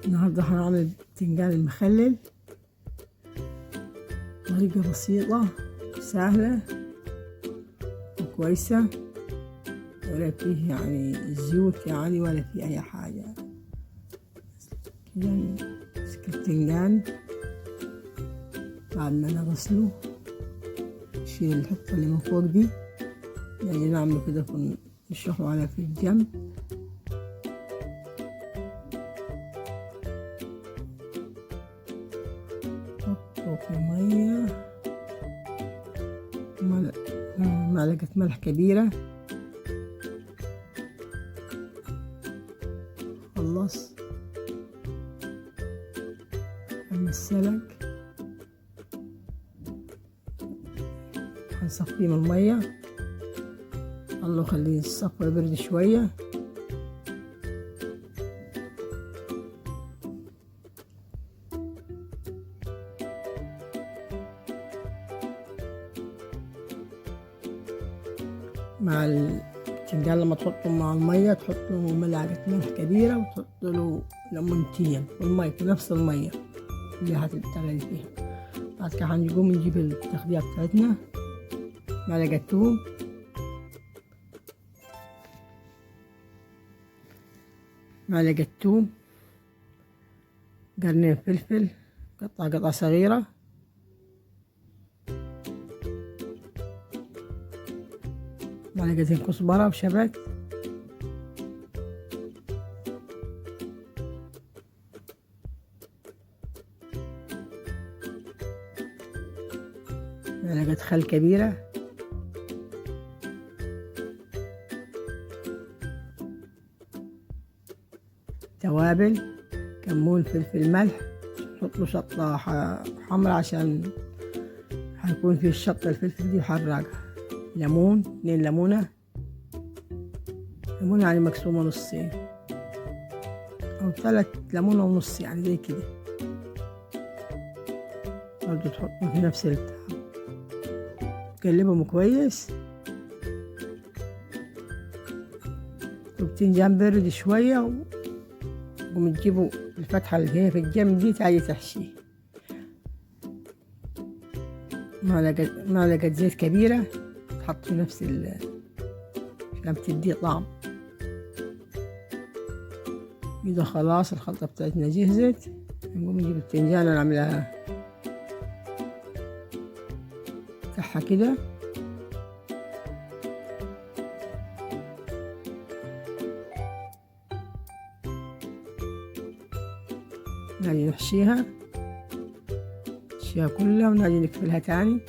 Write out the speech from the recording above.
النهاردة هنعمل بتنجان المخلل، طريقة بسيطة سهلة وكويسة، ولا فيه يعني زيوت يعني ولا فيه أي حاجة. كده نمسك البتنجان بعد ما نغسله، نشيل الحتة اللي من فوق دي، يعني نعمله كده نشرحه على في الجنب. نحطه في مية، معلقة ملح كبيرة. خلص أما السلق هنصفيه من المية، الله خليه يصفى يبرد شوية. مع البتنجان لما تحطه مع المية تحط له ملعقة ملح كبيرة، وتحط له ليمونتين في المية في نفس المية اللي هتتغلي فيها. بعد كده هنقوم نجيب التخديعة بتاعتنا، معلقة توم، معلقة توم، قرنين فلفل قطع صغيرة، معلقتين كزبرة وشبت، معلقة خل كبيرة، توابل، كمون، فلفل، ملح. نحط له شطة حمرا عشان هيكون فيه الشطة الفلفل دي وحرقها. ليمون، 2 ليمونة، ليمونة يعني مقسومة نصين، أو 3 ليمونة ونص يعني زي كده. برضه تحطهم في نفس البتاع، تقلبهم كويس. وبتنجان برد شوية، وقوم تجيبوا الفتحة اللي هي في الجنب دي تعالي تحشيه. معلقة زيت كبيرة تحط في نفس عشان تديه طعم. إذا خلاص الخلطة بتاعتنا جهزت، نقوم نجيب البتنجان ونعملها كحة كده، نحشيها كلها ونجي نقفلها تاني.